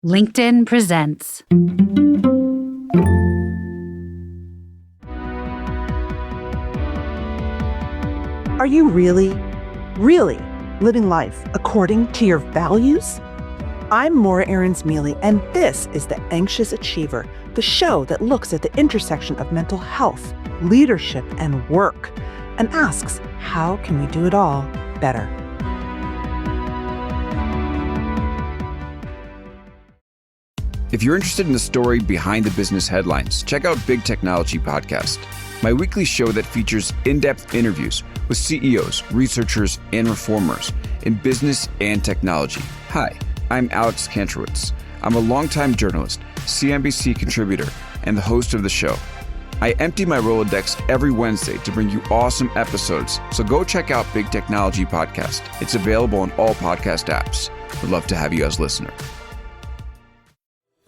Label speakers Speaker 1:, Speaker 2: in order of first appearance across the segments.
Speaker 1: LinkedIn presents.
Speaker 2: Are you really living life according to your values? I'm Aarons-Mele, and this is The Anxious Achiever, the show that looks at the intersection of mental health, leadership, and work, and asks, how can we do it all better?
Speaker 3: If you're interested in the story behind the business headlines, check out Big Technology Podcast, my weekly show that features in-depth interviews with CEOs, researchers, and reformers in business and technology. Hi, I'm Alex Kantrowitz. I'm a longtime journalist, CNBC contributor, and the host of the show. I empty my Rolodex every Wednesday to bring you awesome episodes, so go check out Big Technology Podcast. It's available on all podcast apps. We'd love to have you as a listener.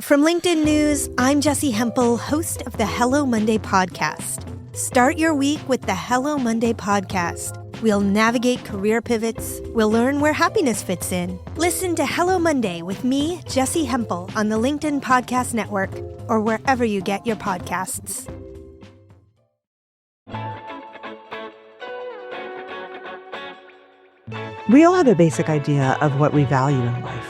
Speaker 4: From LinkedIn News, I'm Jessie Hempel, host of the Hello Monday podcast. Start your week with the Hello Monday podcast. We'll navigate career pivots. We'll learn where happiness fits in. Listen to Hello Monday with me, Jessie Hempel, on the LinkedIn Podcast Network or wherever you get your podcasts.
Speaker 2: We all have a basic idea of what we value in life.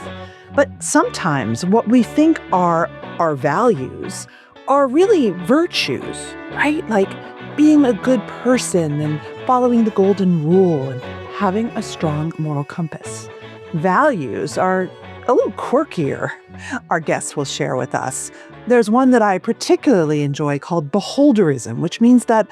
Speaker 2: But sometimes what we think are our values are really virtues, right? Like being a good person and following the golden rule and having a strong moral compass. Values are a little quirkier, our guests will share with us. There's one that I particularly enjoy called beholderism, which means that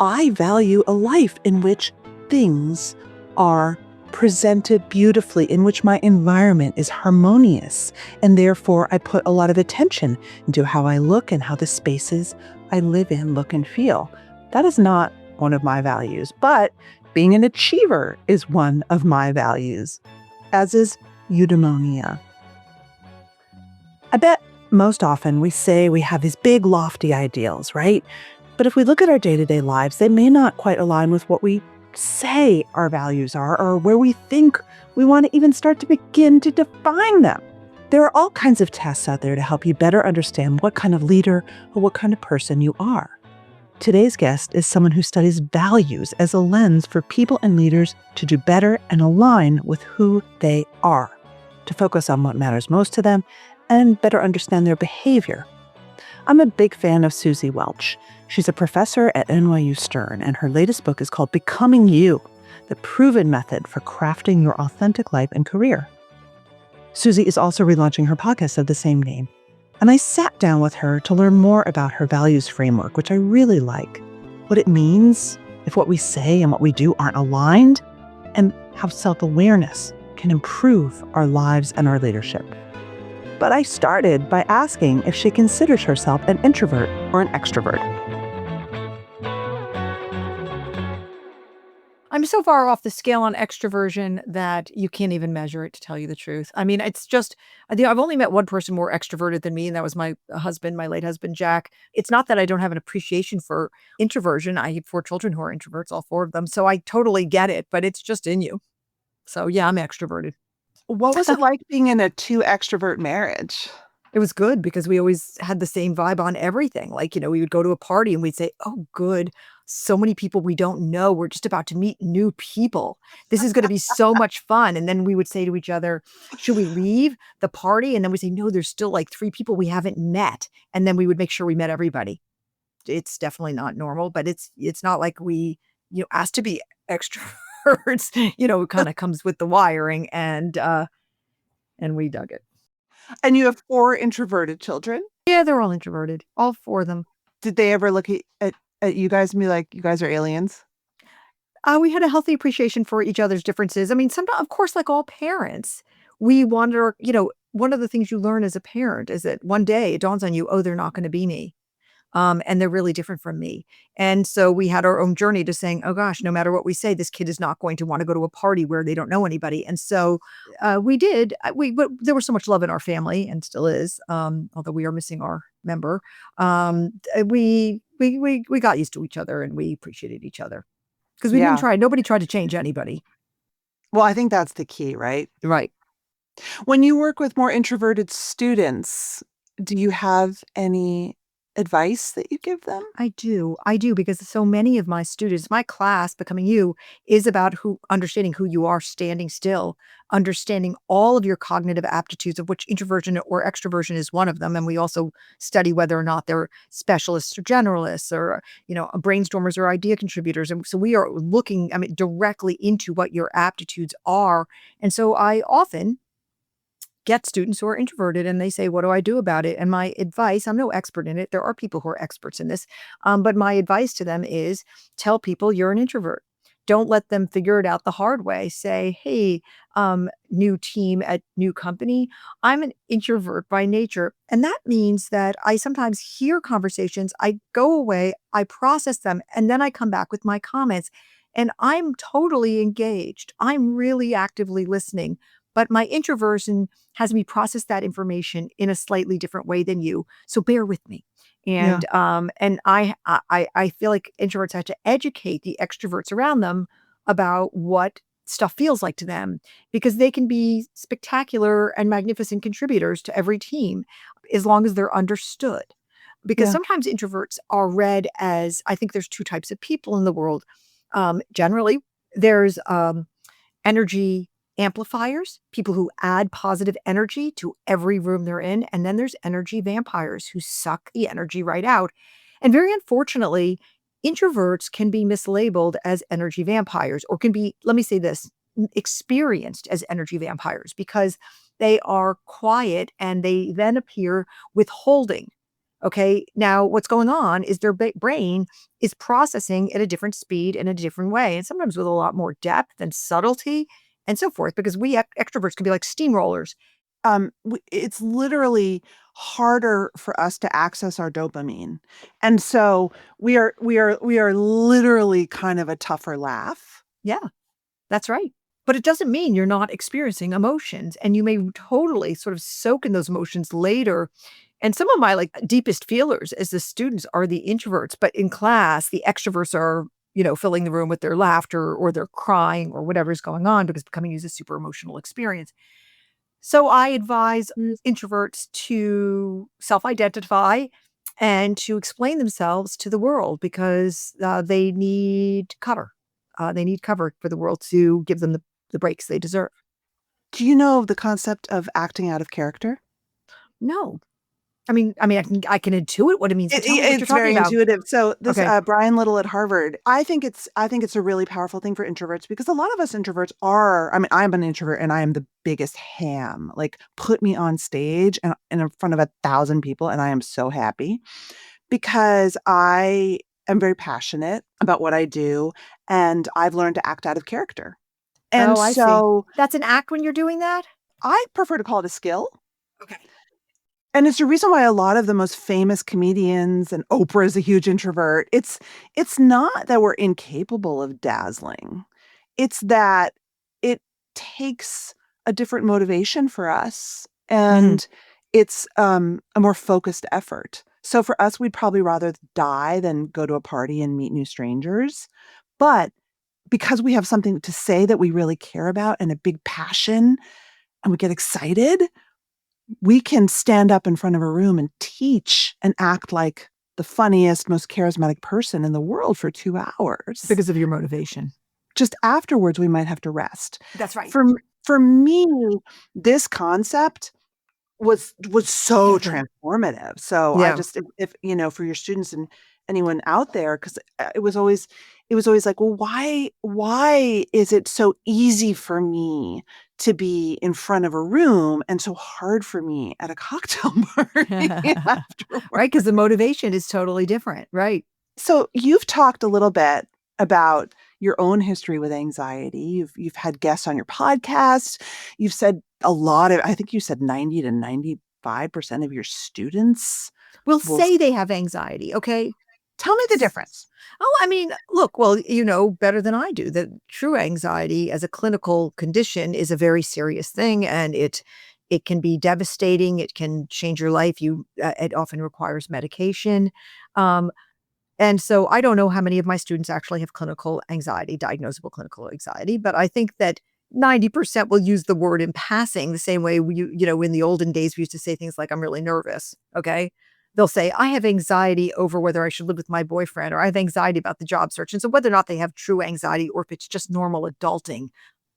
Speaker 2: I value a life in which things are presented beautifully, in which my environment is harmonious, and therefore I put a lot of attention into how I look and how the spaces I live in look and feel. That is not one of my values, but being an achiever is one of my values, as is eudaimonia. I bet most often we say we have these big, lofty ideals, right? But if we look at our day-to-day lives, they may not quite align with what we say our values are, or where we think we want to even start to begin to define them. There are all kinds of tests out there to help you better understand what kind of leader or what kind of person you are. Today's guest is someone who studies values as a lens for people and leaders to do better and align with who they are, to focus on what matters most to them and better understand their behavior. I'm a big fan of Suzy Welch. She's a professor at NYU Stern, and her latest book is called Becoming You, the proven method for crafting your authentic life and career. Suzy is also relaunching her podcast of the same name, and I sat down with her to learn more about her values framework, which I really like, what it means if what we say and what we do aren't aligned, and how self-awareness can improve our lives and our leadership. But I started by asking if she considers herself an introvert or an extrovert.
Speaker 5: I'm so far off the scale on extroversion that you can't even measure it, to tell you the truth. I mean, it's just, I've only met one person more extroverted than me, and that was my husband, my late husband, Jack. It's not that I don't have an appreciation for introversion. I have 4 children who are introverts, all 4 of them. So I totally get it, but it's just in you. So yeah, I'm extroverted.
Speaker 2: What was it like being in a 2 extrovert marriage?
Speaker 5: It was good because we always had the same vibe on everything. Like, we would go to a party and we'd say, oh, good. So many people we don't know. We're just about to meet new people. This is going to be so much fun. And then we would say to each other, should we leave the party? And then we say, no, there's still like 3 people we haven't met. And then we would make sure we met everybody. It's definitely not normal, but it's not like we, asked to be extroverts, it kind of comes with the wiring, and we dug it.
Speaker 2: And you have 4 introverted children?
Speaker 5: Yeah, they're all introverted, all 4 of them.
Speaker 2: Did they ever look at you guys and be like, you guys are aliens?
Speaker 5: We had a healthy appreciation for each other's differences. I mean, sometimes, of course, like all parents, we wonder, one of the things you learn as a parent is that one day it dawns on you, oh, they're not going to be me. And they're really different from me. And so we had our own journey to saying, oh gosh, no matter what we say, this kid is not going to want to go to a party where they don't know anybody. And so we did. But there was so much love in our family, and still is, although we are missing our member. We got used to each other, and we appreciated each other because nobody tried to change anybody.
Speaker 2: Well, I think that's the key, right?
Speaker 5: Right.
Speaker 2: When you work with more introverted students, do you have any advice that you give them?
Speaker 5: I do. I do because so many of my students, my class, Becoming You, is about understanding who you are standing still, understanding all of your cognitive aptitudes, of which introversion or extroversion is one of them. And we also study whether or not they're specialists or generalists or, brainstormers or idea contributors. And so we are looking, directly into what your aptitudes are. And so I often get students who are introverted and they say, "What do I do about it?" And my advice, I'm no expert in it. There are people who are experts in this. But my advice to them is tell people you're an introvert. Don't let them figure it out the hard way. Say, "Hey, new team at new company, I'm an introvert by nature." And that means that I sometimes hear conversations, I go away, I process them, and then I come back with my comments. And I'm totally engaged. I'm really actively listening. But my introversion has me process that information in a slightly different way than you. So bear with me.
Speaker 2: Yeah.
Speaker 5: And I feel like introverts have to educate the extroverts around them about what stuff feels like to them because they can be spectacular and magnificent contributors to every team as long as they're understood. Because
Speaker 2: Yeah.
Speaker 5: sometimes introverts are read as I think there's two types of people in the world. Generally, there's energy amplifiers, people who add positive energy to every room they're in. And then there's energy vampires who suck the energy right out. And very unfortunately, introverts can be mislabeled as energy vampires or can be, let me say this, experienced as energy vampires because they are quiet and they then appear withholding. Okay. Now, what's going on is their brain is processing at a different speed in a different way, and sometimes with a lot more depth and subtlety and so forth, because we extroverts can be like steamrollers.
Speaker 2: It's literally harder for us to access our dopamine. And so we are literally kind of a tougher laugh.
Speaker 5: Yeah, that's right. But it doesn't mean you're not experiencing emotions, and you may totally sort of soak in those emotions later. And some of my like deepest feelers as the students are the introverts, but in class, the extroverts are, filling the room with their laughter or they're crying or whatever's going on because Becoming You is a super emotional experience. So I advise introverts to self-identify and to explain themselves to the world because they need cover. They need cover for the world to give them the breaks they deserve.
Speaker 2: Do you know the concept of acting out of character?
Speaker 5: No, I can intuit what it means, but tell me what you're
Speaker 2: It's
Speaker 5: talking
Speaker 2: very
Speaker 5: about.
Speaker 2: intuitive. So this
Speaker 5: Okay.
Speaker 2: Brian Little at Harvard, I think it's a really powerful thing for introverts because a lot of us introverts are. I mean, I'm an introvert and I am the biggest ham. Like, put me on stage and in front of 1,000 people, and I am so happy because I am very passionate about what I do, and I've learned to act out of character. And
Speaker 5: Oh, I see.
Speaker 2: so
Speaker 5: That's an act when you're doing that?
Speaker 2: I prefer to call it a skill.
Speaker 5: Okay.
Speaker 2: And it's the reason why a lot of the most famous comedians and Oprah is a huge introvert. It's not that we're incapable of dazzling. It's that it takes a different motivation for us
Speaker 5: Mhm.
Speaker 2: and it's a more focused effort. So for us, we'd probably rather die than go to a party and meet new strangers. But because we have something to say that we really care about and a big passion and we get excited, we can stand up in front of a room and teach and act like the funniest, most charismatic person in the world for 2 hours.
Speaker 5: Because of your motivation.
Speaker 2: Just afterwards, we might have to rest.
Speaker 5: That's right.
Speaker 2: For me, this concept was so transformative. So I
Speaker 5: Yeah.
Speaker 2: just if for your students and anyone out there, 'cause it was always like, "Well, why is it so easy for me to be in front of a room and so hard for me at a cocktail party
Speaker 5: Right, because
Speaker 2: afterward?"
Speaker 5: the motivation is totally different, right.
Speaker 2: So you've talked a little bit about your own history with anxiety. You've had guests on your podcast. You've said a lot of I think you said 90 to 95% of your students
Speaker 5: Will
Speaker 2: will
Speaker 5: say they have anxiety, okay?
Speaker 2: tell me the difference.
Speaker 5: Oh, look, well, you know better than I do that true anxiety as a clinical condition is a very serious thing, and it can be devastating, it can change your life, it often requires medication, um, and so I don't know how many of my students actually have clinical anxiety, diagnosable clinical anxiety, but I think that 90% will use the word in passing the same way in the olden days, we used to say things like, I'm really nervous. Okay. They'll say, I have anxiety over whether I should live with my boyfriend, or I have anxiety about the job search. And so whether or not they have true anxiety or if it's just normal adulting,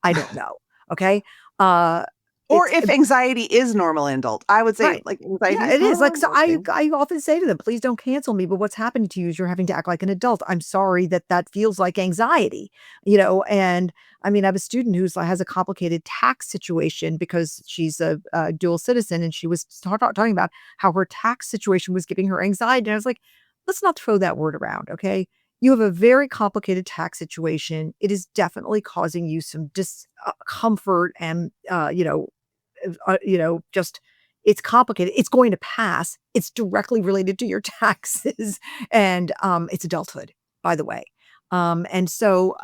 Speaker 5: I don't know. Okay. Uh,
Speaker 2: Or
Speaker 5: it's
Speaker 2: if anxiety is normal in adult, I would say
Speaker 5: right.
Speaker 2: like anxiety
Speaker 5: Yeah,
Speaker 2: is
Speaker 5: it is.
Speaker 2: normal
Speaker 5: Like,
Speaker 2: in
Speaker 5: so I,
Speaker 2: adulting.
Speaker 5: I often say to them, please don't cancel me. But what's happening to you is you're having to act like an adult. I'm sorry that feels like anxiety, and I mean, I have a student has a complicated tax situation because she's a dual citizen, and she was talking about how her tax situation was giving her anxiety. And I was like, let's not throw that word around. Okay. You have a very complicated tax situation. It is definitely causing you some discomfort and, just it's complicated. It's going to pass. It's directly related to your taxes, and it's adulthood, by the way. And so,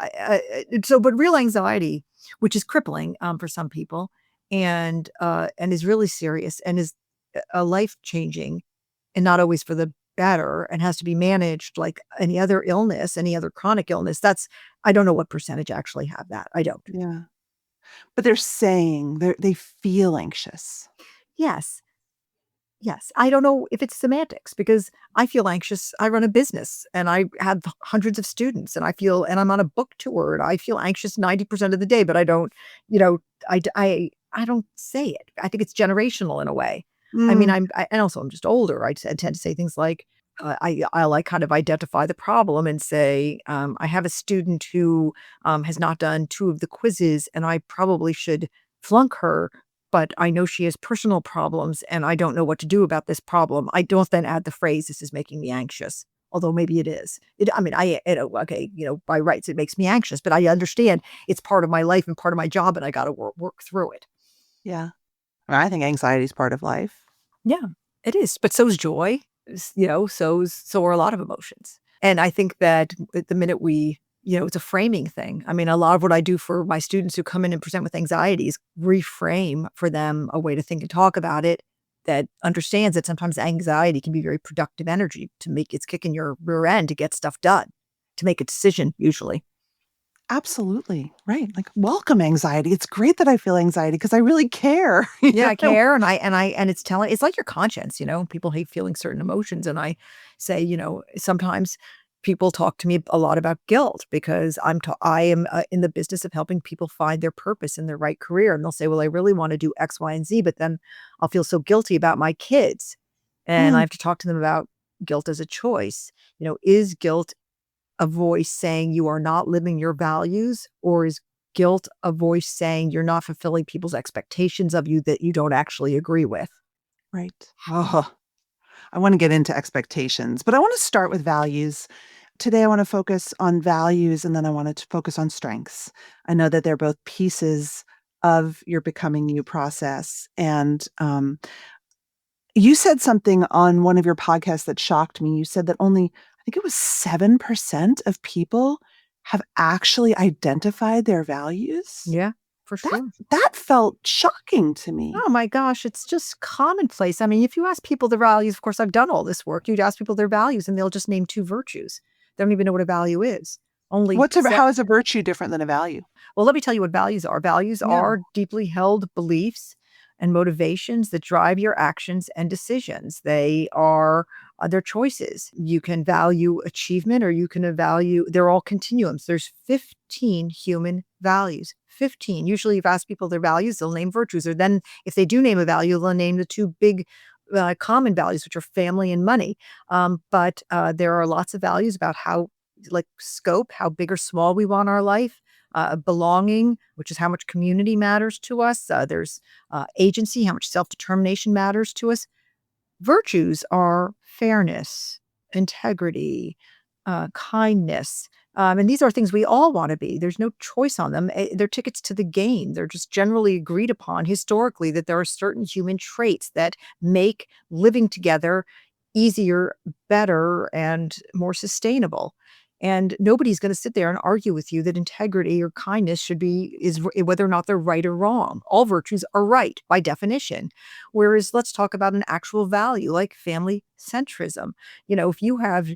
Speaker 5: but real anxiety, which is crippling for some people, and is really serious, and is a life changing, and not always for the better, and has to be managed like any other illness, any other chronic illness. I don't know what percentage actually have that. I don't.
Speaker 2: Yeah. But they're saying they feel anxious.
Speaker 5: Yes. Yes. I don't know if it's semantics because I feel anxious. I run a business and I have hundreds of students and I'm on a book tour and I feel anxious 90% of the day, but I don't, you know, I don't say it. I think it's generational in a way. I mean,
Speaker 2: Mm,
Speaker 5: and also I'm just older. I tend to say things like, I like kind of identify the problem and say, I have a student who has not done 2 of the quizzes and I probably should flunk her, but I know she has personal problems and I don't know what to do about this problem. I don't then add the phrase, this is making me anxious. Although maybe it is. I mean, okay, by rights, it makes me anxious, but I understand it's part of my life and part of my job and I got to work through it.
Speaker 2: yeah. Well, I think anxiety is part of life.
Speaker 5: Yeah, it is. But so is joy. So are a lot of emotions. And I think that at the minute it's a framing thing. I mean, a lot of what I do for my students who come in and present with anxiety is reframe for them a way to think and talk about it that understands that sometimes anxiety can be very productive energy to make its kick in your rear end to get stuff done, to make a decision usually.
Speaker 2: Absolutely. Right. Like welcome anxiety. It's great that I feel anxiety because I really care.
Speaker 5: Yeah, I care, and it's like your conscience, people hate feeling certain emotions, and I say, sometimes people talk to me a lot about guilt because I am in the business of helping people find their purpose in their right career, and they'll say, well, I really want to do X, Y, and Z, but then I'll feel so guilty about my kids, and I
Speaker 2: Mm,
Speaker 5: have to talk to them about guilt as a choice. Is guilt a voice saying you are not living your values, or is guilt a voice saying you're not fulfilling people's expectations of you that you don't actually agree with?
Speaker 2: right. Oh, I want to get into expectations, but I want to start with values. Today, I want to focus on values and then I wanted to focus on strengths. I know that they're both pieces of your becoming you process. And you said something on one of your podcasts that shocked me. You said that only, I think it was 7% of people have actually identified their values.
Speaker 5: Yeah, for
Speaker 2: That
Speaker 5: sure.
Speaker 2: that felt shocking to me.
Speaker 5: Oh my gosh, it's just commonplace. I mean, if you ask people their values, of course, I've done all this work. You'd ask people their values and they'll just name 2 virtues. They don't even know what a value is. Only
Speaker 2: How is a virtue different than a value?
Speaker 5: Well, let me tell you what values are. Values
Speaker 2: Yeah.
Speaker 5: are deeply held beliefs and motivations that drive your actions and decisions. They are their choices. You can value achievement or you can value, they're all continuums. There's 15 human values. 15. Usually, if you ask people their values, they'll name virtues. Or then, if they do name a value, they'll name the 2 big common values, which are family and money. But there are lots of values about how, like scope, how big or small we want our life, belonging, which is how much community matters to us. There's agency, how much self determination matters to us. Virtues are fairness, integrity, kindness. And these are things we all want to be. There's no choice on them. They're tickets to the game. They're just generally agreed upon historically that there are certain human traits that make living together easier, better, and more sustainable. And nobody's going to sit there and argue with you that integrity or kindness is whether or not they're right or wrong. All virtues are right by definition. Whereas let's talk about an actual value like family centrism. If you have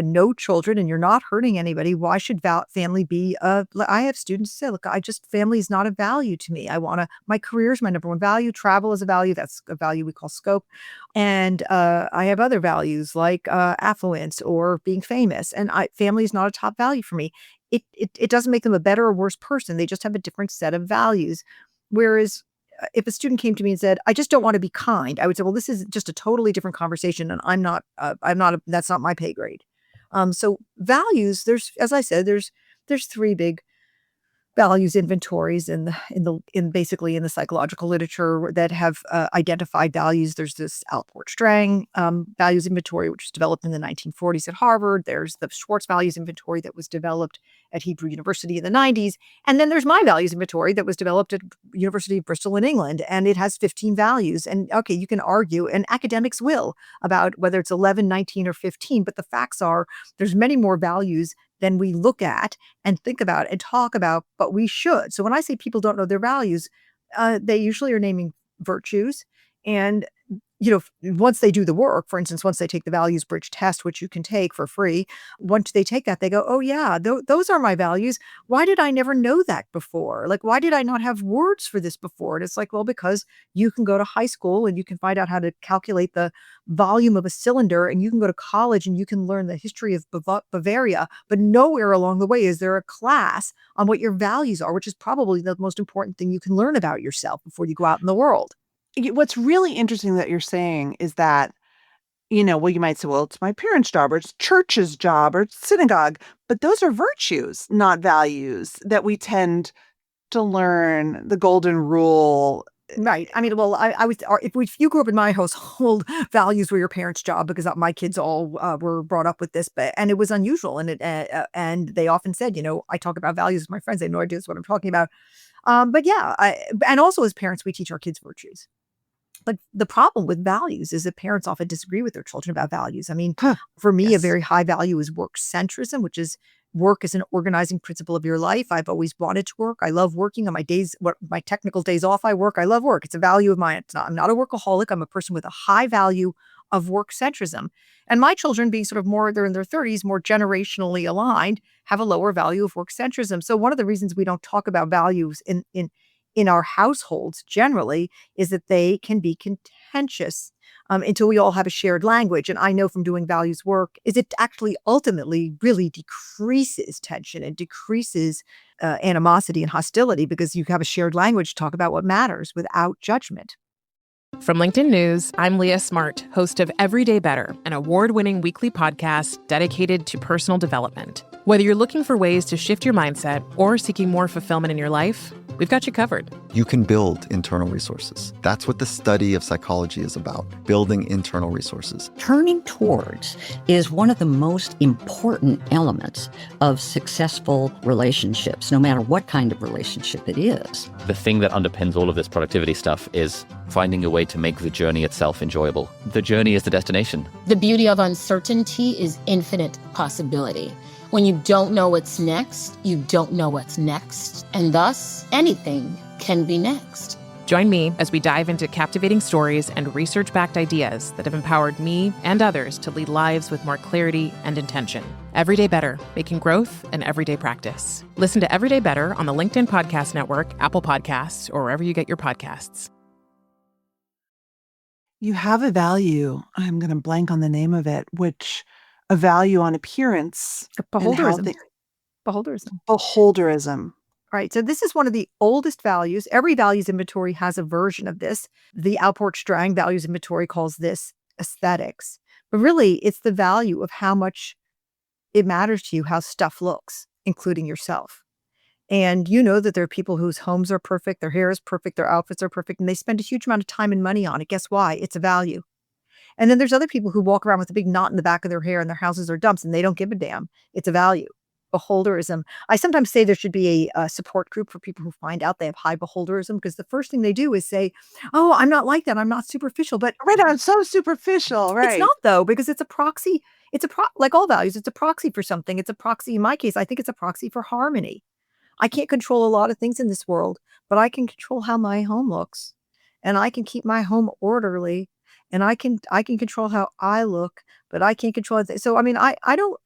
Speaker 5: no children and you're not hurting anybody, why should family be I have students say, look, family is not a value to me. My career is my number one value. Travel is a value. That's a value we call scope. And I have other values like affluence or being famous. And family is not a top value for me. It doesn't make them a better or worse person. They just have a different set of values. Whereas if a student came to me and said, I just don't want to be kind, I would say, well, this is just a totally different conversation. And that's not my pay grade. So values, as I said, there's three big values inventories in basically in the psychological literature that have identified values. There's this Allport-Strang values inventory, which was developed in the 1940s at Harvard. There's the Schwartz values inventory that was developed at Hebrew University in the 90s. And then there's my values inventory that was developed at University of Bristol in England. And it has 15 values. And okay, you can argue, and academics will, about whether it's 11, 19, or 15. But the facts are there's many more values than we look at and think about and talk about, but we should. So when I say people don't know their values, they usually are naming virtues. And, once they do the work, for instance, once they take the Values Bridge test, which you can take for free, once they take that, they go, oh yeah, those are my values. Why did I never know that before? Like, why did I not have words for this before? And it's like, well, because you can go to high school and you can find out how to calculate the volume of a cylinder, and you can go to college and you can learn the history of Bavaria, but nowhere along the way is there a class on what your values are, which is probably the most important thing you can learn about yourself before you go out in the world.
Speaker 6: What's really interesting that you're saying is that, well, you might say, well, it's my parents' job or it's church's job or it's synagogue, but those are virtues, not values that we tend to learn the golden rule.
Speaker 5: Right. I mean, well, I was, if you grew up in my household, values were your parents' job because my kids all were brought up with this, and it was unusual. And they often said, I talk about values with my friends. They have no idea what I'm talking about. But yeah, and also as parents, we teach our kids virtues. But the problem with values is that parents often disagree with their children about values. I mean, for me, a very high value is work centrism, which is work is an organizing principle of your life. I've always wanted to work. I love working on my my technical days off. I work. I love work. It's a value of mine. I'm not a workaholic. I'm a person with a high value of work centrism. And my children, being sort of they're in their 30s, more generationally aligned, have a lower value of work centrism. So one of the reasons we don't talk about values in our households generally is that they can be contentious until we all have a shared language. And I know from doing values work is it actually ultimately really decreases tension and decreases animosity and hostility because you have a shared language to talk about what matters without judgment.
Speaker 7: From LinkedIn News, I'm Leah Smart, host of Everyday Better, an award-winning weekly podcast dedicated to personal development. Whether you're looking for ways to shift your mindset or seeking more fulfillment in your life, we've got you covered.
Speaker 8: You can build internal resources. That's what the study of psychology is about, building internal resources.
Speaker 9: Turning towards is one of the most important elements of successful relationships, no matter what kind of relationship it is.
Speaker 10: The thing that underpins all of this productivity stuff is finding a way to make the journey itself enjoyable. The journey is the destination.
Speaker 11: The beauty of uncertainty is infinite possibility. When you don't know what's next, you don't know what's next. And thus, anything can be next.
Speaker 7: Join me as we dive into captivating stories and research-backed ideas that have empowered me and others to lead lives with more clarity and intention. Everyday Better, making growth an everyday practice. Listen to Everyday Better on the LinkedIn Podcast Network, Apple Podcasts, or wherever you get your podcasts.
Speaker 6: You have a value, I'm going to blank on the name of it, which a value on appearance.
Speaker 5: Beholderism.
Speaker 6: Beholderism.
Speaker 5: Right. So this is one of the oldest values. Every values inventory has a version of this. The Allport-Strang values inventory calls this aesthetics. But really, it's the value of how much it matters to you how stuff looks, including yourself. And you know that there are people whose homes are perfect, their hair is perfect, their outfits are perfect, and they spend a huge amount of time and money on it. Guess why? It's a value. And then there's other people who walk around with a big knot in the back of their hair and their houses are dumps and they don't give a damn. It's a value. Beholderism. I sometimes say there should be a support group for people who find out they have high beholderism because the first thing they do is say, oh, I'm not like that. I'm not superficial. But
Speaker 6: right, I'm so superficial. Right.
Speaker 5: It's not, though, because it's a proxy. Like all values, it's a proxy for something. It's a proxy. In my case, I think it's a proxy for harmony. I can't control a lot of things in this world, but I can control how my home looks. And I can keep my home orderly. and I can control how I look, but I can't control it. So I mean, I don't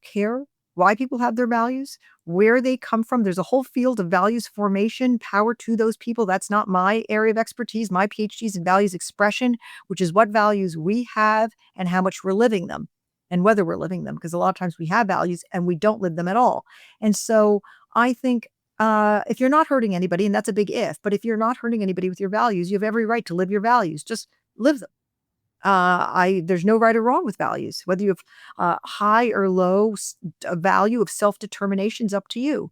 Speaker 5: care why people have their values, where they come from. There's a whole field of values formation, power to those people. That's not my area of expertise. My PhD is in values expression, which is what values we have and how much we're living them and whether we're living them. Because a lot of times we have values and we don't live them at all. And so I think if you're not hurting anybody, and that's a big if, but if you're not hurting anybody with your values, you have every right to live your values. Just live them. There's no right or wrong with values. Whether you have high or low a value of self-determination is up to you.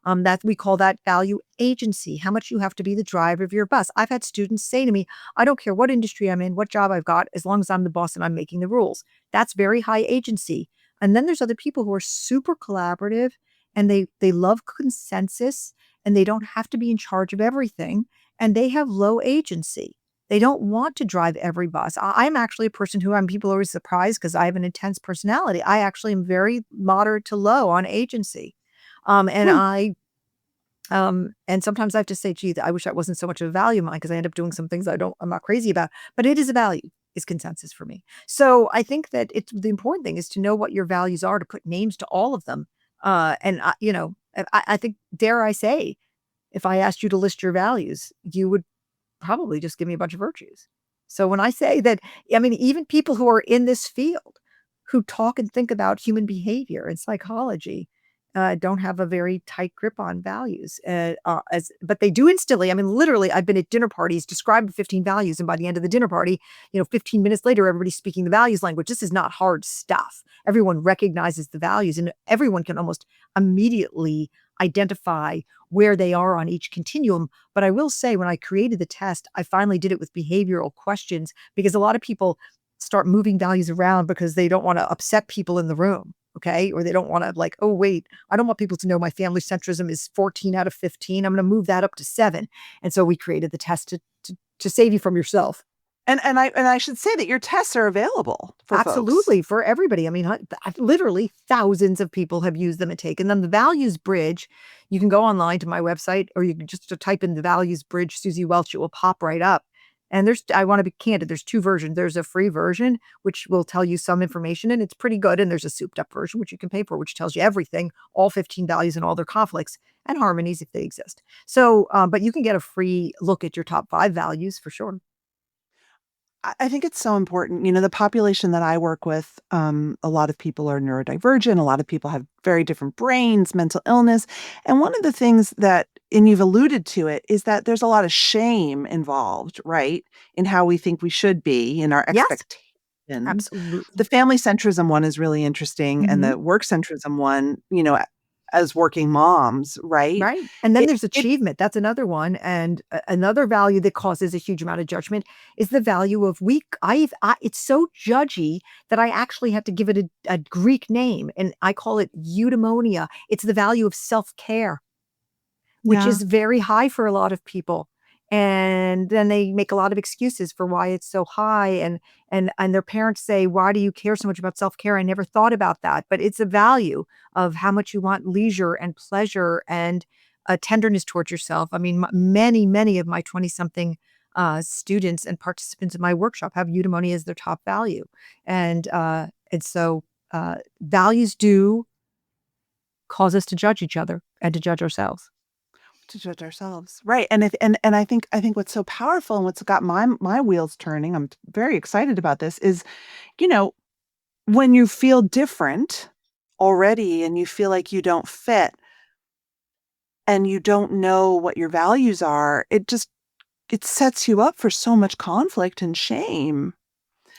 Speaker 5: That we call that value agency, how much you have to be the driver of your bus. I've had students say to me, I don't care what industry I'm in, what job I've got, as long as I'm the boss and I'm making the rules. That's very high agency. And then there's other people who are super collaborative and they love consensus and they don't have to be in charge of everything and they have low agency. They don't want to drive every bus. I'm actually a person who people are always surprised because I have an intense personality. I actually am very moderate to low on agency. And and sometimes I have to say, gee, I wish that wasn't so much of a value of mine because I end up doing some things I'm not crazy about, but it is a value, is consensus for me. So I think that the important thing is to know what your values are, to put names to all of them. I think, dare I say, if I asked you to list your values, you would probably just give me a bunch of virtues. So when I say that, I mean, even people who are in this field who talk and think about human behavior and psychology don't have a very tight grip on values. But they do instantly. I mean, literally, I've been at dinner parties, described 15 values, and by the end of the dinner party, 15 minutes later, everybody's speaking the values language. This is not hard stuff. Everyone recognizes the values, and everyone can almost immediately identify where they are on each continuum. But I will say, when I created the test, I finally did it with behavioral questions because a lot of people start moving values around because they don't want to upset people in the room. Okay. Or they don't want to oh, wait, I don't want people to know my family centrism is 14 out of 15. I'm going to move that up to 7. And so we created the test to save you from yourself.
Speaker 6: And I should say that your tests are available for
Speaker 5: Absolutely,
Speaker 6: folks.
Speaker 5: for everybody. I mean, literally thousands of people have used them and taken them. The Values Bridge, you can go online to my website, or you can just type in the Values Bridge, Suzy Welch, it will pop right up. And I want to be candid, there's 2 versions. There's a free version, which will tell you some information, and it's pretty good. And there's a souped up version, which you can pay for, which tells you everything, all 15 values and all their conflicts and harmonies if they exist. So, but you can get a free look at your top 5 values for sure.
Speaker 6: I think it's so important. The population that I work with, a lot of people are neurodivergent. A lot of people have very different brains, mental illness. And one of the things and you've alluded to it, is that there's a lot of shame involved, right? In how we think we should be, in our
Speaker 5: Yes,
Speaker 6: expectations.
Speaker 5: absolutely.
Speaker 6: The family centrism one is really interesting. And the work centrism one, as working moms, right?
Speaker 5: Right. And then
Speaker 6: It,
Speaker 5: there's
Speaker 6: it,
Speaker 5: achievement. That's another one. And another value that causes a huge amount of judgment is the value of weak. It's so judgy that I actually have to give it a Greek name, and I call it eudaimonia. It's the value of self-care, which
Speaker 6: yeah.
Speaker 5: is very high for a lot of people. And then they make a lot of excuses for why it's so high. And their parents say, why do you care so much about self-care? I never thought about that. But it's a value of how much you want leisure and pleasure and tenderness towards yourself. I mean, many of my 20-something students and participants in my workshop have eudaimonia as their top value. And so values do cause us to judge each other and to judge ourselves.
Speaker 6: To judge ourselves, right? And I think what's so powerful and what's got my wheels turning, I'm very excited about this, is when you feel different already and you feel like you don't fit and you don't know what your values are, it sets you up for so much conflict and shame.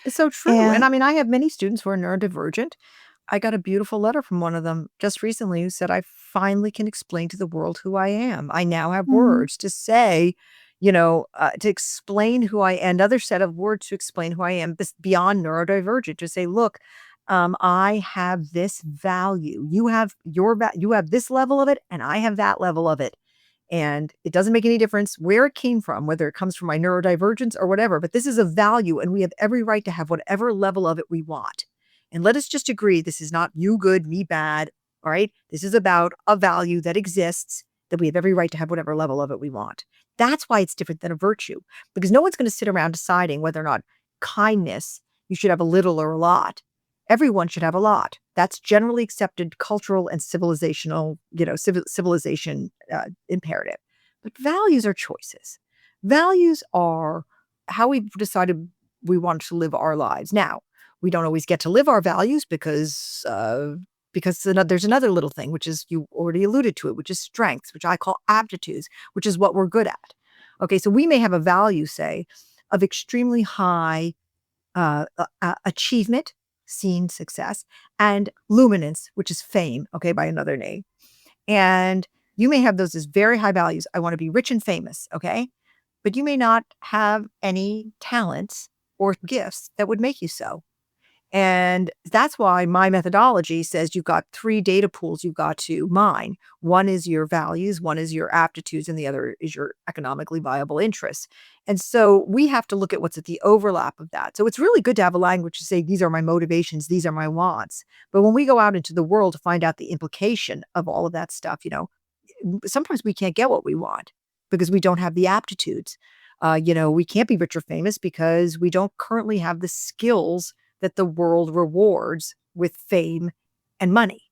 Speaker 5: It's so true. And I mean, I have many students who are neurodivergent. I got a beautiful letter from one of them just recently who said, I finally can explain to the world who I am. I now have words to say, to explain who I am, another set of words to explain who I am, this beyond neurodivergent, to say, look, I have this value. You have you have this level of it, and I have that level of it. And it doesn't make any difference where it came from, whether it comes from my neurodivergence or whatever, but this is a value, and we have every right to have whatever level of it we want. And let us just agree, this is not you good, me bad. All right. This is about a value that exists that we have every right to have whatever level of it we want. That's why it's different than a virtue, because no one's going to sit around deciding whether or not kindness, you should have a little or a lot. Everyone should have a lot. That's generally accepted cultural and civilizational, civilization imperative. But values are choices. Values are how we've decided we want to live our lives. Now, we don't always get to live our values because there's another little thing, which is, you already alluded to it, which is strengths, which I call aptitudes, which is what we're good at. Okay, so we may have a value, say, of extremely high achievement, seen success, and luminance, which is fame, okay, by another name. And you may have those as very high values. I want to be rich and famous, okay? But you may not have any talents or gifts that would make you so. And that's why my methodology says you've got 3 data pools you've got to mine. One is your values, one is your aptitudes, and the other is your economically viable interests. And so we have to look at what's at the overlap of that. So it's really good to have a language to say, these are my motivations, these are my wants. But when we go out into the world to find out the implication of all of that stuff, sometimes we can't get what we want because we don't have the aptitudes. We can't be rich or famous because we don't currently have the skills that the world rewards with fame and money.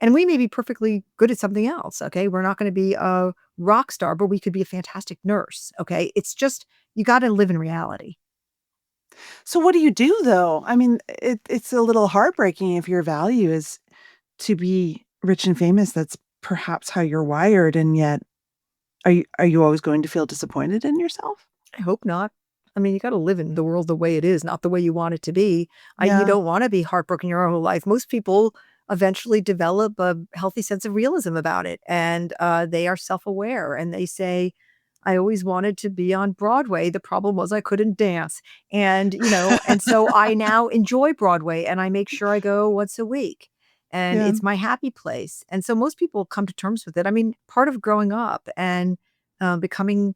Speaker 5: And we may be perfectly good at something else, okay? We're not going to be a rock star, but we could be a fantastic nurse, okay? It's just, you got to live in reality.
Speaker 6: So what do you do, though? I mean, it's a little heartbreaking if your value is to be rich and famous. That's perhaps how you're wired, and yet are you always going to feel disappointed in yourself?
Speaker 5: I hope not. I mean, you got to live in the world the way it is, not the way you want it to be. You
Speaker 6: Yeah.
Speaker 5: don't want to be heartbroken your whole life. Most people eventually develop a healthy sense of realism about it, and they are self-aware, and they say, I always wanted to be on Broadway. The problem was I couldn't dance. And, and so I now enjoy Broadway, and I make sure I go once a week. And
Speaker 6: Yeah.
Speaker 5: it's my happy place. And so most people come to terms with it. I mean, part of growing up and becoming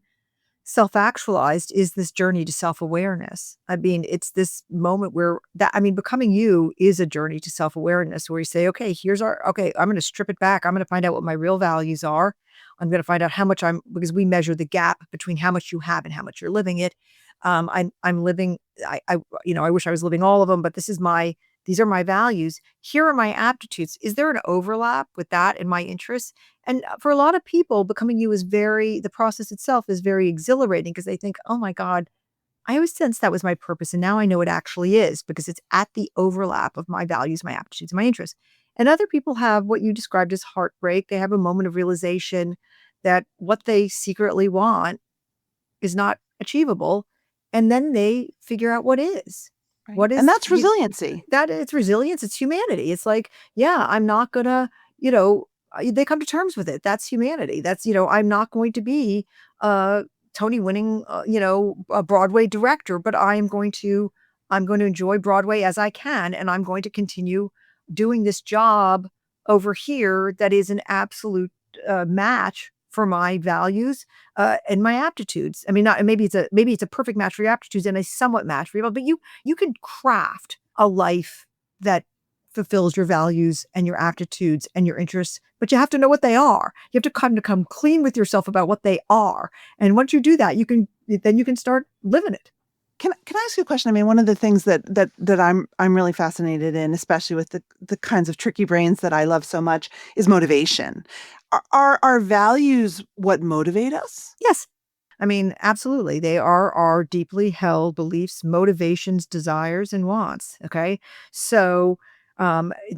Speaker 5: self-actualized is this journey to self-awareness. I mean, it's this moment where becoming you is a journey to self-awareness where you say, okay, I'm going to strip it back. I'm going to find out what my real values are. I'm going to find out how much because we measure the gap between how much you have and how much you're living it. I'm living, I wish I was living all of them, but these are my values. Here are my aptitudes. Is there an overlap with that and my interests? And for a lot of people, becoming you the process itself is very exhilarating because they think, oh my God, I always sensed that was my purpose. And now I know it actually is because it's at the overlap of my values, my aptitudes, my interests. And other people have what you described as heartbreak. They have a moment of realization that what they secretly want is not achievable. And then they figure out what is.
Speaker 6: Right.
Speaker 5: What is
Speaker 6: And that's resiliency.
Speaker 5: It's resilience. It's humanity. It's like, yeah, I'm not gonna, they come to terms with it. That's humanity. That's, I'm not going to be a Tony winning, a Broadway director, but I'm going to enjoy Broadway as I can. And I'm going to continue doing this job over here that is an absolute match for my values and my aptitudes. I mean, maybe it's a perfect match for your aptitudes and a somewhat match for your, but you can craft a life that fulfills your values and your aptitudes and your interests, but you have to know what they are. You have to come clean with yourself about what they are. And once you do that, you can start living it.
Speaker 6: Can I ask you a question? I mean, one of the things that I'm really fascinated in, especially with the kinds of tricky brains that I love so much, is motivation. Are our values what motivate us?
Speaker 5: Yes. I mean, absolutely. They are our deeply held beliefs, motivations, desires, and wants. Okay. So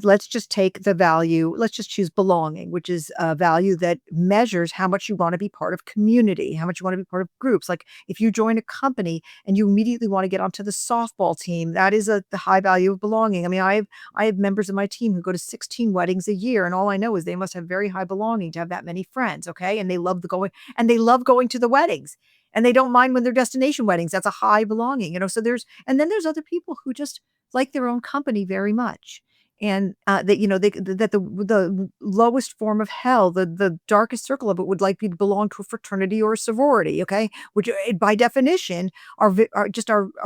Speaker 5: let's just take the value. Let's just choose belonging, which is a value that measures how much you want to be part of community, how much you want to be part of groups. Like if you join a company and you immediately want to get onto the softball team, that is the high value of belonging. I mean, I have members of my team who go to 16 weddings a year, and all I know is they must have very high belonging to have that many friends. Okay. And they love going to the weddings. And they don't mind when they're destination weddings. That's a high belonging, So there's other people who just like their own company very much. And that the lowest form of hell, the darkest circle of it would like be to belong to a fraternity or a sorority, okay? Which by definition are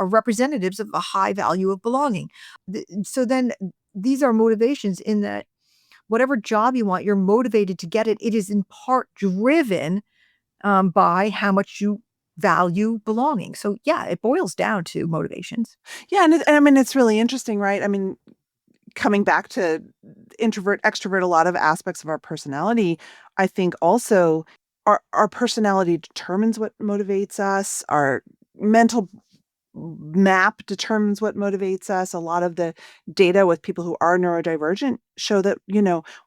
Speaker 5: representatives of a high value of belonging. So then these are motivations in that whatever job you want, you're motivated to get it. It is in part driven by how much you value belonging. So yeah, it boils down to motivations.
Speaker 6: Yeah, and I mean, it's really interesting, right? I mean, coming back to introvert, extrovert, a lot of aspects of our personality, I think also our personality determines what motivates us. Our mental map determines what motivates us. A lot of the data with people who are neurodivergent show that,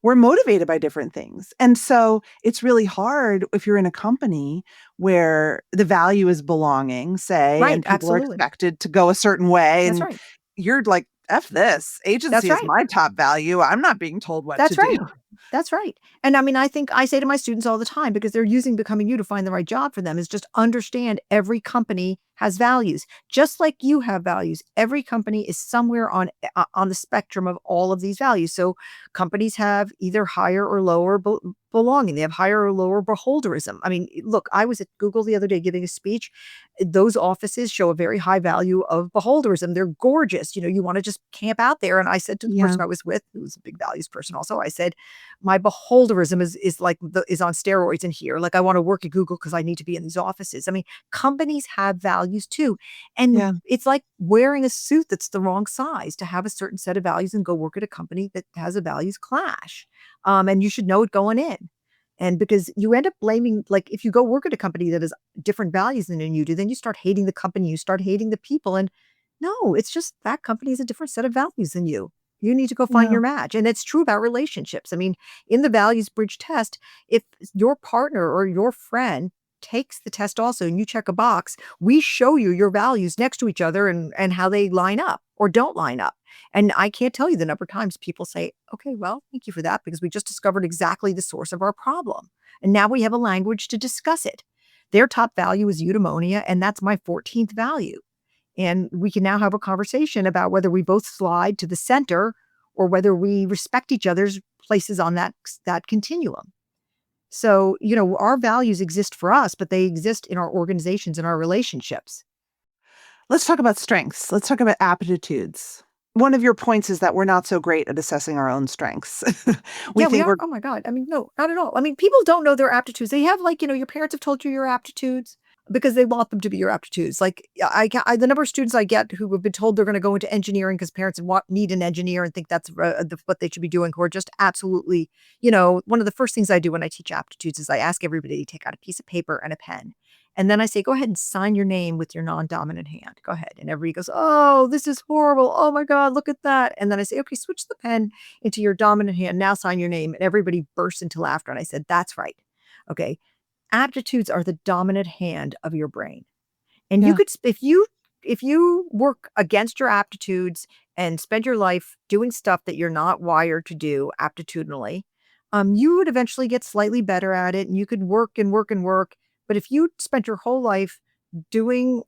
Speaker 6: we're motivated by different things. And so it's really hard if you're in a company where the value is belonging, say,
Speaker 5: Right,
Speaker 6: and people are
Speaker 5: absolutely.
Speaker 6: expected to go a certain way.
Speaker 5: That's
Speaker 6: And
Speaker 5: right.
Speaker 6: you're like, F this.
Speaker 5: That's
Speaker 6: Agency is
Speaker 5: right.
Speaker 6: my top value. I'm not being told what to
Speaker 5: That's
Speaker 6: do.
Speaker 5: right. That's right. And I mean, I think I say to my students all the time, because they're using Becoming You to find the right job for them, is just understand every company has values. Just like you have values, every company is somewhere on the spectrum of all of these values. So companies have either higher or lower belonging. They have higher or lower beholderism. I mean, look, I was at Google the other day giving a speech. Those offices show a very high value of beholderism. They're gorgeous. You want to just camp out there. And I said to the
Speaker 6: Yeah.
Speaker 5: person I was with, who was a big values person also, I said, my beholderism is on steroids in here. Like, I want to work at Google because I need to be in these offices. I mean, companies have values too. And
Speaker 6: Yeah.
Speaker 5: it's like wearing a suit that's the wrong size to have a certain set of values and go work at a company that has a values clash. And you should know it going in. And because you end up blaming, like, if you go work at a company that has different values than you do, then you start hating the company, you start hating the people. And no, it's just that company has a different set of values than you. You need to go find
Speaker 6: Yeah.
Speaker 5: your match. And it's true about relationships. I mean, in the values bridge test, if your partner or your friend takes the test also and you check a box, we show you your values next to each other and how they line up or don't line up. And I can't tell you the number of times people say, okay, well, thank you for that, because we just discovered exactly the source of our problem. And now we have a language to discuss it. Their top value is eudaimonia, and that's my 14th value. And we can now have a conversation about whether we both slide to the center or whether we respect each other's places on that continuum. So, our values exist for us, but they exist in our organizations and our relationships.
Speaker 6: Let's talk about strengths. Let's talk about aptitudes. One of your points is that we're not so great at assessing our own strengths.
Speaker 5: We
Speaker 6: think
Speaker 5: are. Oh my God. I mean, no, not at all. I mean, people don't know their aptitudes. They have, like, your parents have told you your aptitudes because they want them to be your aptitudes. Like, the number of students I get who have been told they're going to go into engineering because parents need an engineer and think that's what they should be doing, who are just absolutely, one of the first things I do when I teach aptitudes is I ask everybody to take out a piece of paper and a pen. And then I say, go ahead and sign your name with your non-dominant hand. Go ahead. And everybody goes, oh, this is horrible. Oh my God, look at that. And then I say, okay, switch the pen into your dominant hand. Now sign your name. And everybody bursts into laughter. And I said, that's right. Okay. Aptitudes are the dominant hand of your brain. And you
Speaker 6: Yeah.
Speaker 5: could, if you work against your aptitudes and spend your life doing stuff that you're not wired to do aptitudinally, you would eventually get slightly better at it, and you could work and work and work. But if you spent your whole life doing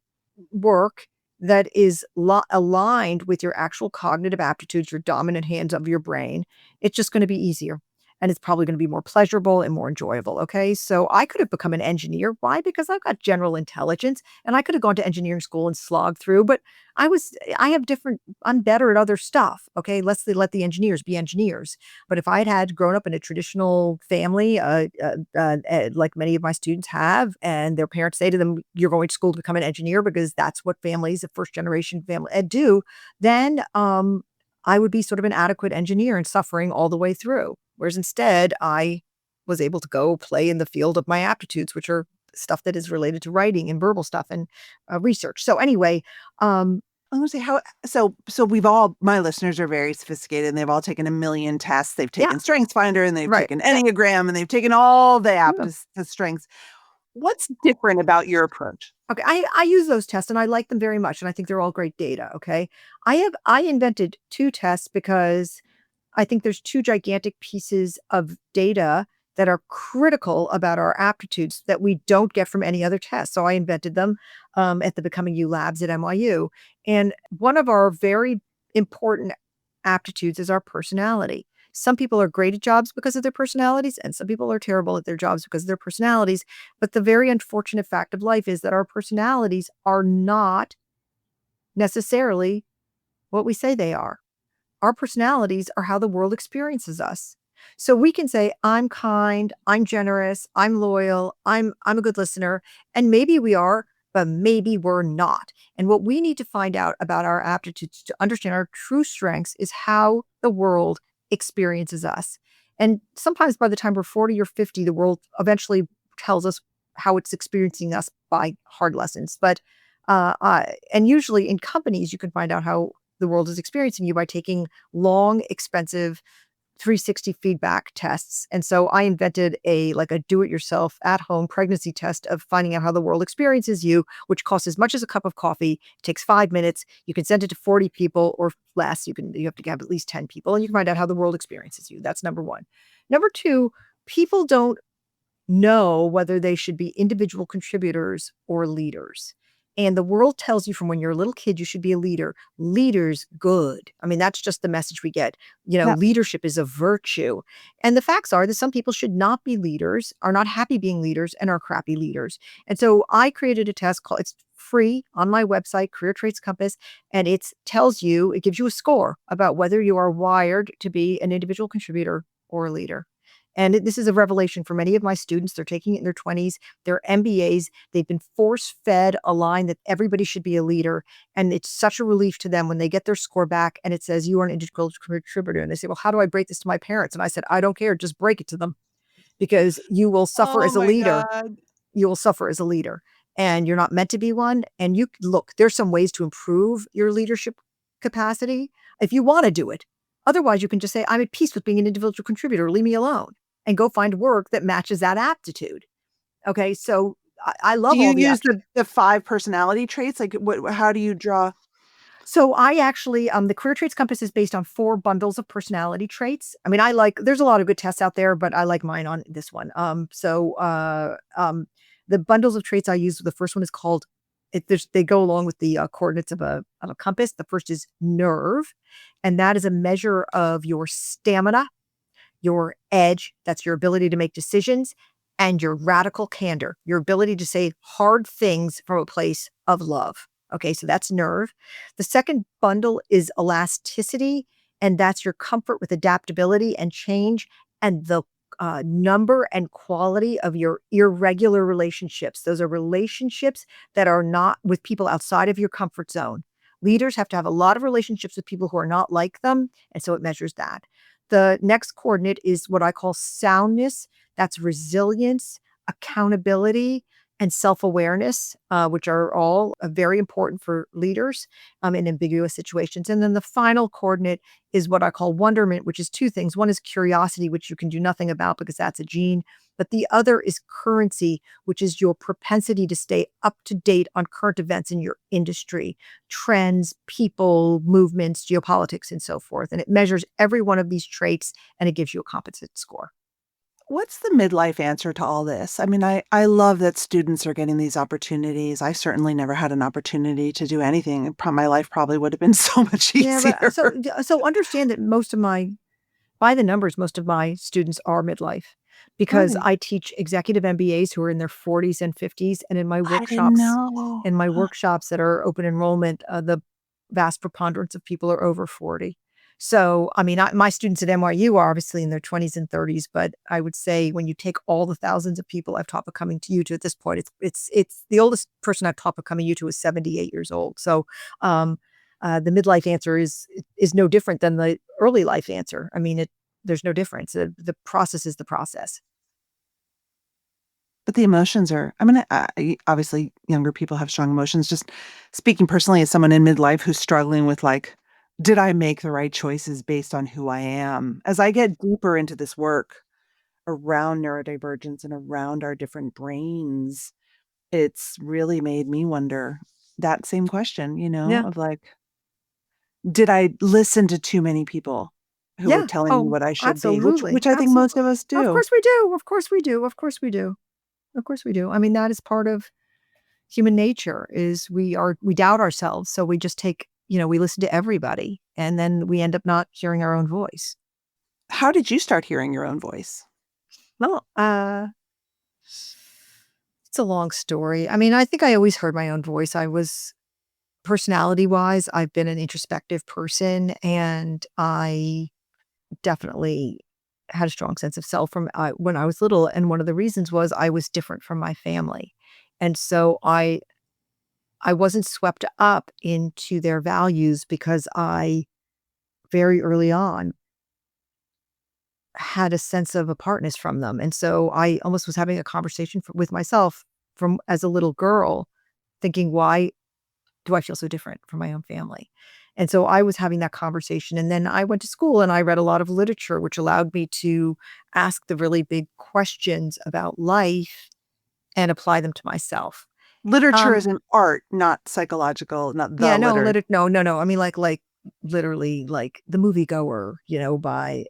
Speaker 5: work that is aligned with your actual cognitive aptitudes, your dominant hands of your brain, it's just going to be easier. And it's probably going to be more pleasurable and more enjoyable. Okay. So I could have become an engineer. Why? Because I've got general intelligence and I could have gone to engineering school and slogged through, but I'm better at other stuff. Okay. Let the engineers be engineers. But if I had grown up in a traditional family, like many of my students have, and their parents say to them, you're going to school to become an engineer because that's what families, a first generation family do, then, I would be sort of an adequate engineer and suffering all the way through. Whereas instead, I was able to go play in the field of my aptitudes, which are stuff that is related to writing and verbal stuff and research. So anyway,
Speaker 6: I'm gonna say so my listeners are very sophisticated and they've all taken a million tests. They've taken StrengthsFinder and they've
Speaker 5: Right.
Speaker 6: taken Enneagram and they've taken all the
Speaker 5: Yeah.
Speaker 6: to strengths. What's different about your approach?
Speaker 5: Okay, I use those tests and I like them very much, and I think they're all great data. Okay, I invented 2 tests because I think there's 2 gigantic pieces of data that are critical about our aptitudes that we don't get from any other test. So I invented them at the Becoming You labs at NYU. And one of our very important aptitudes is our personality. Some people are great at jobs because of their personalities, and some people are terrible at their jobs because of their personalities. But the very unfortunate fact of life is that our personalities are not necessarily what we say they are. Our personalities are how the world experiences us. So we can say, I'm kind, I'm generous, I'm loyal, I'm a good listener. And maybe we are, but maybe we're not. And what we need to find out about our aptitudes to understand our true strengths is how the world experiences us. And sometimes by the time we're 40 or 50, the world eventually tells us how it's experiencing us by hard lessons. And usually in companies, you can find out how the world is experiencing you by taking long, expensive 360 feedback tests. And so I invented a do-it-yourself at-home pregnancy test of finding out how the world experiences you, which costs as much as a cup of coffee, takes 5 minutes. You can send it to 40 people or less. You have to have at least 10 people, and you can find out how the world experiences you. That's number one. Number two, people don't know whether they should be individual contributors or leaders. And the world tells you from when you're a little kid, you should be a leader. Leaders, good. I mean, that's just the message we get.
Speaker 6: Yeah.
Speaker 5: Leadership is a virtue. And the facts are that some people should not be leaders, are not happy being leaders, and are crappy leaders. And so I created a test it's free on my website, Career Traits Compass, and it gives you a score about whether you are wired to be an individual contributor or a leader. And this is a revelation for many of my students. They're taking it in their 20s. They're MBAs. They've been force-fed a line that everybody should be a leader. And it's such a relief to them when they get their score back and it says, you are an individual contributor. And they say, well, how do I break this to my parents? And I said, I don't care. Just break it to them because you will suffer
Speaker 6: Oh
Speaker 5: as a
Speaker 6: my
Speaker 5: leader.
Speaker 6: God.
Speaker 5: You will suffer as a leader. And you're not meant to be one. And there's some ways to improve your leadership capacity if you want to do it. Otherwise, you can just say, I'm at peace with being an individual contributor. Leave me alone. And go find work that matches that aptitude. Okay, so I love
Speaker 6: Do you
Speaker 5: all the
Speaker 6: use the 5 personality traits? Like, how do you draw?
Speaker 5: So I actually, the Career Traits Compass is based on 4 bundles of personality traits. I mean, there's a lot of good tests out there, but I like mine on this one. The bundles of traits I use, the first one is called, they go along with the coordinates of a compass. The first is nerve, and that is a measure of your stamina, your edge, that's your ability to make decisions, and your radical candor, your ability to say hard things from a place of love. Okay, so that's nerve. The second bundle is elasticity, and that's your comfort with adaptability and change, and the number and quality of your irregular relationships. Those are relationships that are not with people outside of your comfort zone. Leaders have to have a lot of relationships with people who are not like them, and so it measures that. The next coordinate is what I call soundness. That's resilience, accountability, and self-awareness, which are all very important for leaders in ambiguous situations. And then the final coordinate is what I call wonderment, which is 2 things. One is curiosity, which you can do nothing about because that's a gene. But the other is currency, which is your propensity to stay up to date on current events in your industry, trends, people, movements, geopolitics, and so forth. And it measures every one of these traits and it gives you a composite score.
Speaker 6: What's the midlife answer to all this? I mean, I love that students are getting these opportunities. I certainly never had an opportunity to do anything. My life probably would have been so much easier.
Speaker 5: Yeah, but so understand that by the numbers, most of my students are midlife because
Speaker 6: Really?
Speaker 5: I teach executive MBAs who are in their 40s and 50s. And
Speaker 6: I didn't know.
Speaker 5: in my workshops that are open enrollment, the vast preponderance of people are over 40. So, I mean, my students at NYU are obviously in their 20s and 30s, but I would say when you take all the thousands of people I've taught becoming to you to at this point, it's the oldest person I've taught becoming you to is 78 years old. So, the midlife answer is no different than the early life answer. I mean, there's no difference. The process is the process.
Speaker 6: But the emotions are, I mean, obviously younger people have strong emotions. Just speaking personally as someone in midlife who's struggling with did I make the right choices based on who I am? As I get deeper into this work around neurodivergence and around our different brains, it's really made me wonder that same question,
Speaker 5: Yeah.
Speaker 6: of did I listen to too many people who were
Speaker 5: Yeah.
Speaker 6: telling me
Speaker 5: Oh,
Speaker 6: what I should be,
Speaker 5: absolutely.
Speaker 6: which I think most of us
Speaker 5: Of
Speaker 6: do.
Speaker 5: course we do. Of course we do. Of course we do. Of course we do. I mean, that is part of human nature is we doubt ourselves. So we just we listen to everybody and then we end up not hearing our own voice.
Speaker 6: How did you start hearing your own voice?
Speaker 5: Well, it's a long story. I mean, I think I always heard my own voice. Personality-wise, I've been an introspective person, and I definitely had a strong sense of self from when I was little. And one of the reasons was I was different from my family. And so I wasn't swept up into their values because I very early on had a sense of apartness from them. And so I almost was having a conversation with myself from as a little girl, thinking, why do I feel so different from my own family? And so I was having that conversation. And then I went to school and I read a lot of literature, which allowed me to ask the really big questions about life and apply them to myself.
Speaker 6: Literature is an art, not psychological, not the
Speaker 5: Yeah, no,
Speaker 6: literature.
Speaker 5: no. I mean, like literally, like The Moviegoer, by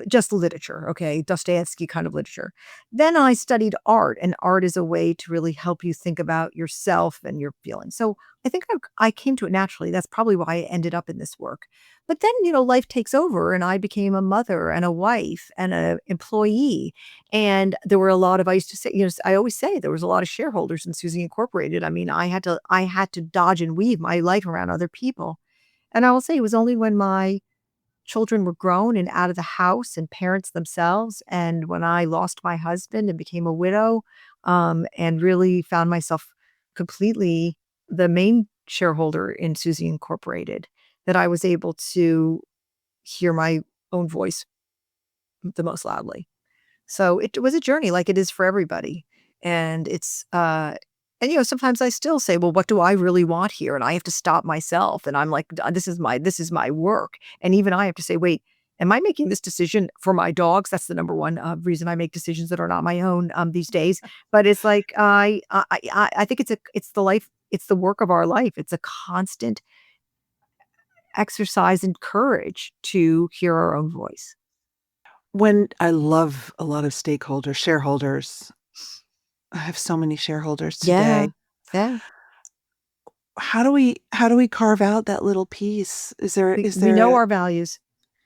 Speaker 5: just literature. Okay, Dostoevsky kind of literature. Then I studied art, and art is a way to really help you think about yourself and your feelings. So I think I came to it naturally. That's probably why I ended up in this work. But then life takes over, and I became a mother and a wife and an employee. And there were a lot of, I used to say, I always say there was a lot of shareholders in Suzy Incorporated. I mean, I had to dodge and weave my life around other people. And I will say it was only when my children were grown and out of the house and parents themselves, and when I lost my husband and became a widow, and really found myself completely the main shareholder in Suzy Incorporated, that I was able to hear my own voice the most loudly. So it was a journey like it is for everybody. And it's, sometimes I still say, well, what do I really want here? And I have to stop myself. And I'm like, this is my work. And even I have to say, wait, am I making this decision for my dogs? That's the number one reason I make decisions that are not my own these days. But it's like, I think it's the work of our life. It's a constant exercise and courage to hear our own voice.
Speaker 6: When I love a lot of shareholders. I have so many shareholders today.
Speaker 5: Yeah.
Speaker 6: How do we carve out that little piece?
Speaker 5: We know our values.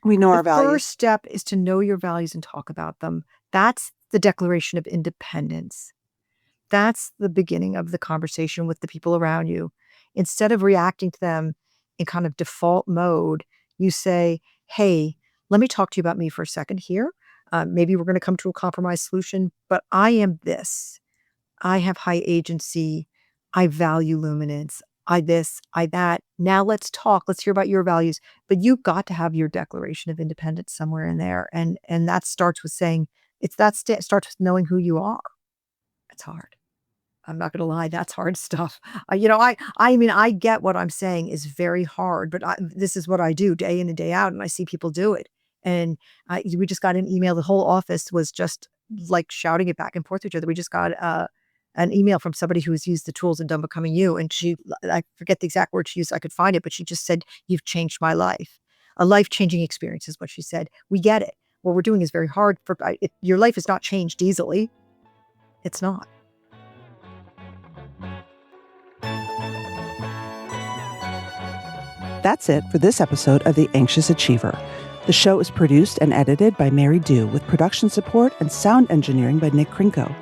Speaker 6: We know our
Speaker 5: The
Speaker 6: values.
Speaker 5: first step is to know your values and talk about them. That's the Declaration of Independence. That's the beginning of the conversation with the people around you. Instead of reacting to them in kind of default mode, you say, hey, let me talk to you about me for a second here. Maybe we're going to come to a compromise solution, but I am this. I have high agency. I value luminance. I this, I that. Now let's talk. Let's hear about your values. But you've got to have your Declaration of Independence somewhere in there. And that starts with saying, starts with knowing who you are. It's hard. I'm not going to lie. That's hard stuff. I get what I'm saying is very hard, but this is what I do day in and day out. And I see people do it. And we just got an email. The whole office was just like shouting it back and forth to each other. We just got an email from somebody who has used the tools in Becoming You. And I forget the exact word she used. I could find it, but she just said, you've changed my life. A life-changing experience is what she said. We get it. What we're doing is very hard. Your life is not changed easily. It's not.
Speaker 2: That's it for this episode of The Anxious Achiever. The show is produced and edited by Mary Dew with production support and sound engineering by Nick Krinko.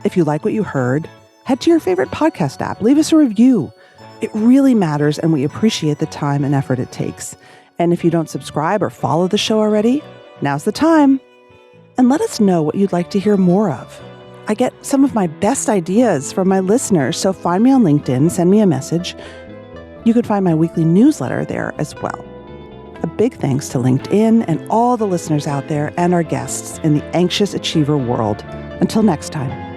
Speaker 2: If you like what you heard, head to your favorite podcast app. Leave us a review. It really matters, and we appreciate the time and effort it takes. And if you don't subscribe or follow the show already, now's the time. And let us know what you'd like to hear more of. I get some of my best ideas from my listeners, so find me on LinkedIn, send me a message. You can find my weekly newsletter there as well. A big thanks to LinkedIn and all the listeners out there and our guests in the Anxious Achiever world. Until next time.